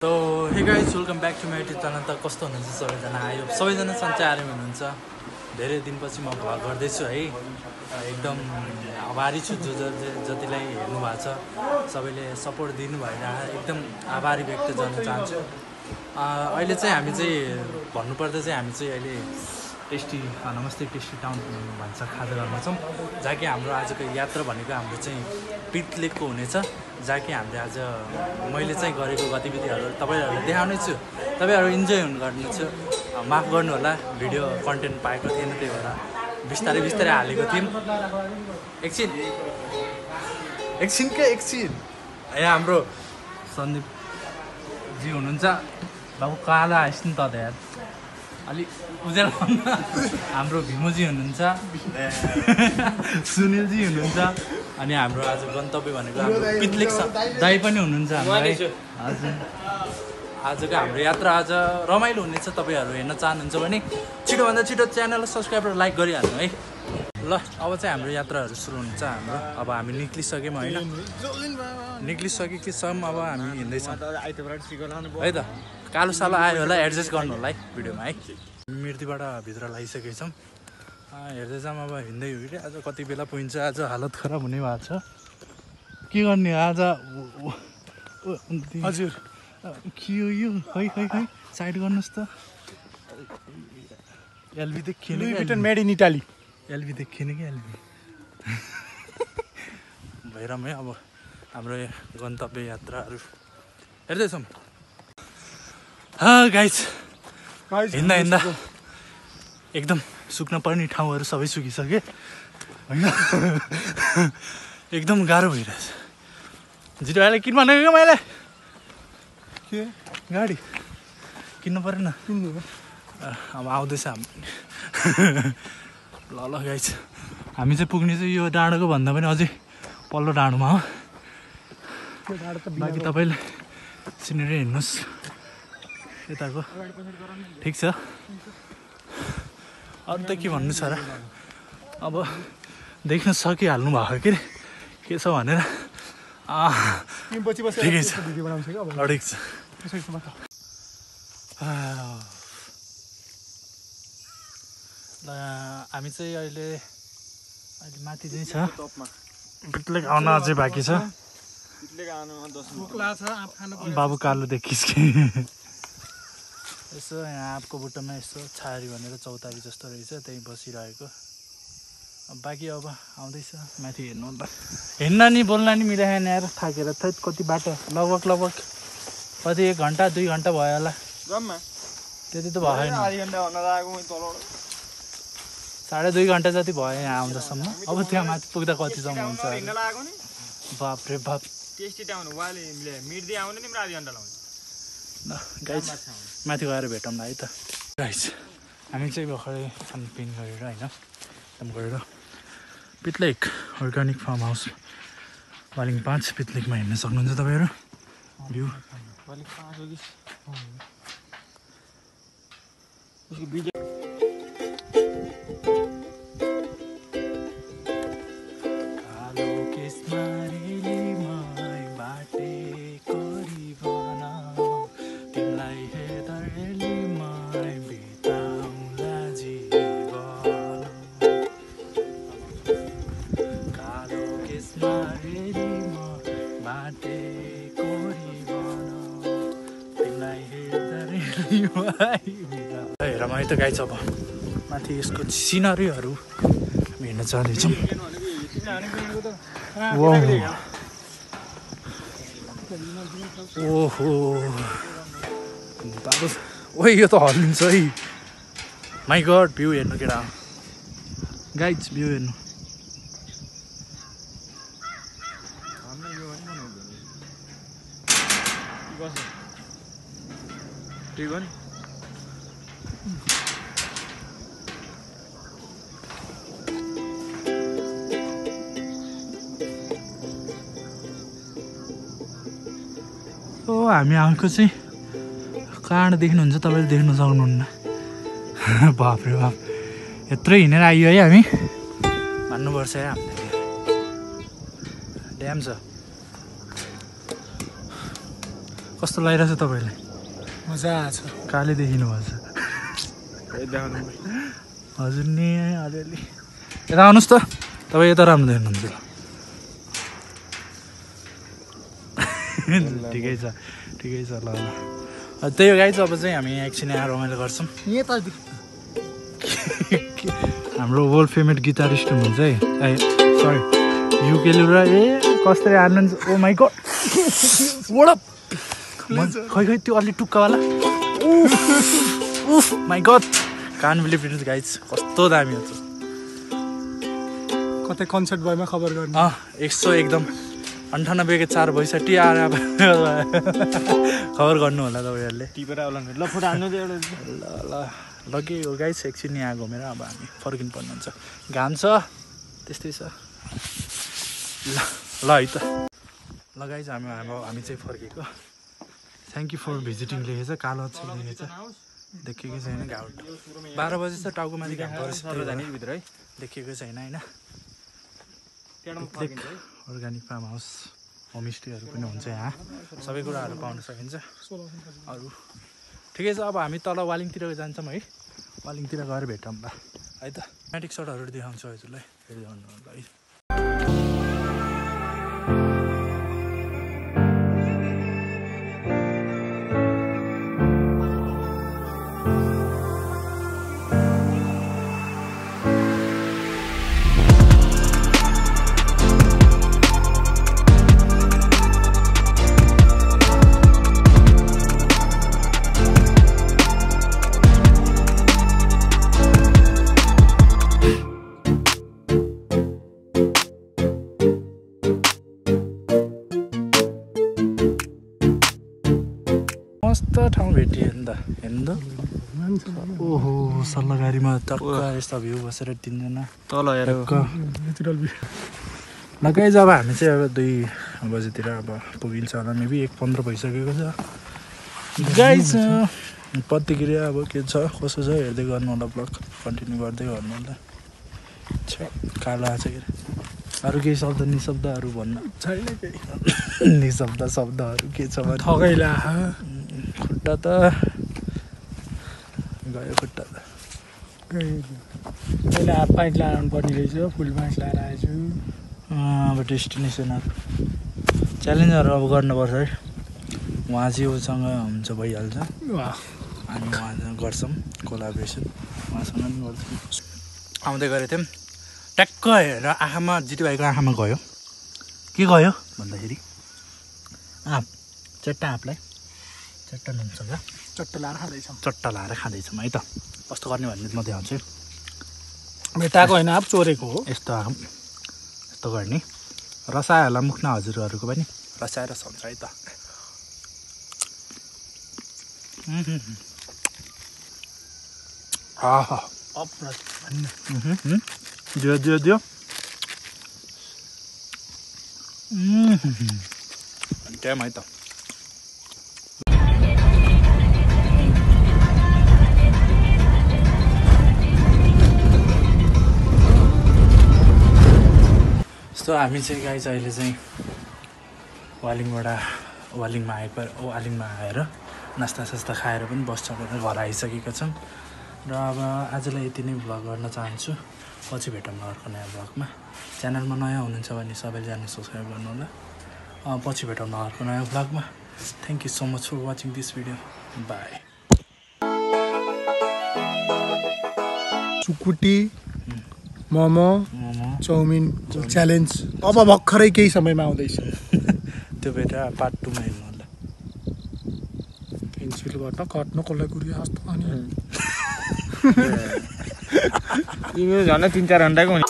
So hey guys, welcome back to my YouTube channel. त कस्तो हुनुहुन्छ सबैजना? आयो सबैजना सन्चै आरामै हुनुहुन्छ। धेरै दिनपछि म भ्लग गर्दैछु है। एकदम आभारी छु जतिलाई हेर्नु भएको छ, सबैले सपोर्ट दिनु भइरहेको, एकदम आभारी व्यक्त गर्न चाहन्छु। अहिले चाहिँ हामी चाहिँ भन्नुपर्दा चाहिँ हामी चाहिँ अहिले टेस्टी नमस्ते टेस्टी टाउन भन्छ खाजा गर्न छौँ, जहाँ कि हाम्रो आजको यात्रा भनेको हाम्रो चाहिँ पिटलेकको हुनेछ, जहाँ कि हामीले आज मैले चाहिँ गरेको गतिविधिहरू तपाईँहरूलाई देखाउने छु। तपाईँहरू इन्जोय गर्नुहुन्छ, माफ गर्नु होला, भिडियो कन्टेन्ट पाएको थिएन, त्यही भएर बिस्तारै बिस्तारै हालेको थियौँ। एकछिन यहाँ हाम्रो सन्दीपजी हुनुहुन्छ। बाबु काला आइस नि त यार, अलिक उज्यालो हाम्रो भीमुजी हुनुहुन्छ, सुनिलजी हुनुहुन्छ, अनि हाम्रो आज गन्तव्य भनेको हाम्रो पिटलेक दाई पनि हुनुहुन्छ हाम्रो। हजुर, आजको हाम्रो यात्रा आज रमाइलो हुनेछ। तपाईँहरू हेर्न चाहनुहुन्छ भने छिटोभन्दा छिटो च्यानललाई सब्सक्राइब र लाइक गरिहाल्नु है। ल अब चाहिँ हाम्रो यात्राहरू सुरु हुन्छ हाम्रो। अब हामी निक्लिसक्यौँ होइन, निक्लिसकेसम्म अब हामी हिँड्दैछौँ है त। कालो सालो आयो होला, एडजस्ट गर्नु होला है भिडियोमा है। मिर्तीबाट भित्र लागिसकेको छौँ, हेर्दैछौँ अब हिँड्दै हिँड्दै। आज कति बेला पुगिन्छ, आज हालत खराब हुने भएको छ। के गर्ने आज? हजुर के हो यो? खै साइड गर्नुहोस् त। एलबी देखिएन, मेड इन इटाली। एलबी देखिएन कि एलबी भइरहँ है। अब हाम्रो गन्तव्य यात्राहरू हेर्दैछौँ। गाइज हिँड्दा एकदम सुक्न पर्ने ठाउँहरू सबै सुकिसके होइन, एकदम गाह्रो भइरहेछ। जिरो अहिले किन भनेको मैले? के गाडी किन्नु परेन? अब आउँदैछ हामी। ल गाइज, हामी चाहिँ पुग्ने चाहिँ यो डाँडोको भन्दा पनि अझै पल्लो डाँडोमा हो। बाँकी तपाईँले सिनेरी हेर्नुहोस् यताको, ठिक छ। अरू त के भन्नु छ र, अब देख्न सकिहाल्नु भएको के के छ भनेर। ठिकै छ, ठिक छ। ल हामी चाहिँ अहिले माथि चाहिँ छ, पिटलेक आउन अझै बाँकी छ। बाबु कालो देखिस् कि यसो यहाँ आपको बुट्टामा यसो छारी भनेर चौतारी जस्तो रहेछ, त्यहीँ बसिरहेको। बाँकी अब आउँदैछ माथि हेर्नु। हिँड्न नि बोल्न नि मिलाएन यार, थाकेर थैत। कति बाटो लगभग कति 1 घन्टा 2 घन्टा भयो होला, त्यति त भएन। 2.5 घन्टा जति भयो यहाँ आउँदासम्म। अब त्यहाँ माथि पुग्दा कतिसम्म हुन्छ? बाफ्रे बाफ। ल गाइज माथि गएर भेटौँला है त। गाइज हामी चाहिँ भर्खरै खानपिन गरेर होइन, काम गरेर पिटलेक अर्ग्यानिक फार्म हाउस वालिङ 5 पिटलेकमा हेर्न सक्नुहुन्छ तपाईँहरू भ्यू। हेर है त गाइज, अब माथि यसको सिनरीहरू हामी हेर्न जाँदैछौँ। ओहो बाबु, ओ यो त हल्लिन्छ है। माई गड, भ्यू हेर्नु केटा गाइज, भ्यू हेर्नु। हामी आएको चाहिँ कहाँ देख्नुहुन्छ तपाईँले, देख्न सक्नुहुन्न। बाफ्रे बाफ, यत्रो हिँडेर आइयो है हामी, भन्नुपर्छ है हामीले। ड्याम छ, कस्तो लागिरहेछ तपाईँलाई? मजा आछ। काले देखिनु भएको छ हजुर नि अलिअलि। यता आउनुहोस् त, तपाईँ यता राम्रो देख्नुहुन्छ। ठिकै छ ल ल। त्यही हो गाइज, अब चाहिँ हामी एकछिन यहाँ रमाइलो गर्छौँ। हाम्रो वर्ल्ड फेमस गिटारिस्ट हुनुहुन्छ है, सरी युकेली र कसरी हान्नुहुन्छ। ओ माई गड खै त्यो अलि टुक्कावाला उफ माई गड कान बिलिभ इट गाइज, कस्तो दामी हुन्छ। कतै कन्सर्ट भएमा खबर गर्नु। 100 एकदम 98 के 4 62 आएर खबर गर्नु होला तपाईँहरूले। ल फोटो हान्नु त एउटा। ल लगे हो गाइस, एकछिन यहाँ घुमेर अब हामी फर्किनु पर्ने हुन्छ। घाम छ त्यस्तै छ। ल है त ल गाइस, हामी चाहिँ फर्केको। थ्याङ्क यू फर भिजिटिङ लेखेछ, कालो अक्षर लेखेछ, देखिएको छैन। घाउ 12 बजी छ, टाउकोमाथि घाम भित्र है देखिएको छैन होइन। अर्ग्यानिक फार्म हाउस होमस्टेहरू पनि हुन्छ यहाँ, सबै कुराहरू पाउन सकिन्छ। अरू ठिकै छ, अब हामी तल वालिङतिर जान्छौँ है। वालिङतिर गएर भेटौँ ल है त। म्याटिक सर्टहरू देखाउँछु हजुरलाई, फेरि भन्नु होला है। मस्त ठाउँ भेटियो नि त, हेर्नु त। ओहो सल्लाहगारीमा टक्क यस्तो भ्यू बसेर तिनजना तल हेरेर नेचुरल भ्यू। लगाइ जब हामी चाहिँ अब 2 बजीतिर अब पुगिन्छ होला, मेबी 1:15 भइसकेको छ गाइज। प्रतिक्रिया अब के छ कसो छ हेर्दै गर्नु होला, ब्लग कन्टिन्यू गर्दै गर्नु होला। कालो आएको छ के अरू केही शब्द निशब्दहरू भन्न छैन केही। निशब्द शब्दहरू के छ भने ठगैला खुट्टा त गयो, खुट्टा त अहिले हाफ प्यान्ट लाउनु पर्ने रहेछ, फुल प्यान्ट लाएर आएछु। अब डेस्टिनेसनहरू च्यालेन्जहरू अब गर्नुपर्छ है। उहाँ चाहिँ उसँग हुन्छ भइहाल्छ, हामी उहाँ गर्छौँ कोलाबरेसन, उहाँसँग पनि गर्छौँ। आउँदै गरेको थियौँ, ट्याक्क हेरेर आँखामा जितु भाइको आँखामा गयो। के गयो भन्दाखेरि आँप, चट्टा आँपलाई चट्टा नुनसँग चट्टा लाएर खाँदैछौँ। चट्टा लाएर खाँदैछौँ है त। कस्तो गर्ने भन्ने म देखाउँछु। भेटाएको होइन, अब चोरेको हो। यस्तो गर्ने रसायोला मुख्न हजुरहरूको पनि रसाएर सन्छ है त। दियो टाइम है त। यस्तो हामी चाहिँ गाइस अहिले चाहिँ वालिङमा आएर नास्ता खाएर पनि बस चढेर घर आइसकेका छौँ। र अब आजलाई यति नै भ्लग गर्न चाहन्छु। पछि भेटौँ अर्को नयाँ भ्लगमा। च्यानलमा नयाँ हुनुहुन्छ भने सबैजना सब्सक्राइब गर्नु होला। पछि भेटौँ अर्को नयाँ भ्लगमा। Thank you so much for watching this video. Bye. Sukuti, momo, chowmein challenge अब भर्खरै केही समयमा आउँदैछ। त्यो बेटा पार्ट 2 मा हेर्नु होला। पेन्सिलबाट काट्नु कसलाई गुरिया जस्तो अनि तिम्रो झन् 3-4 घन्टाको हुने।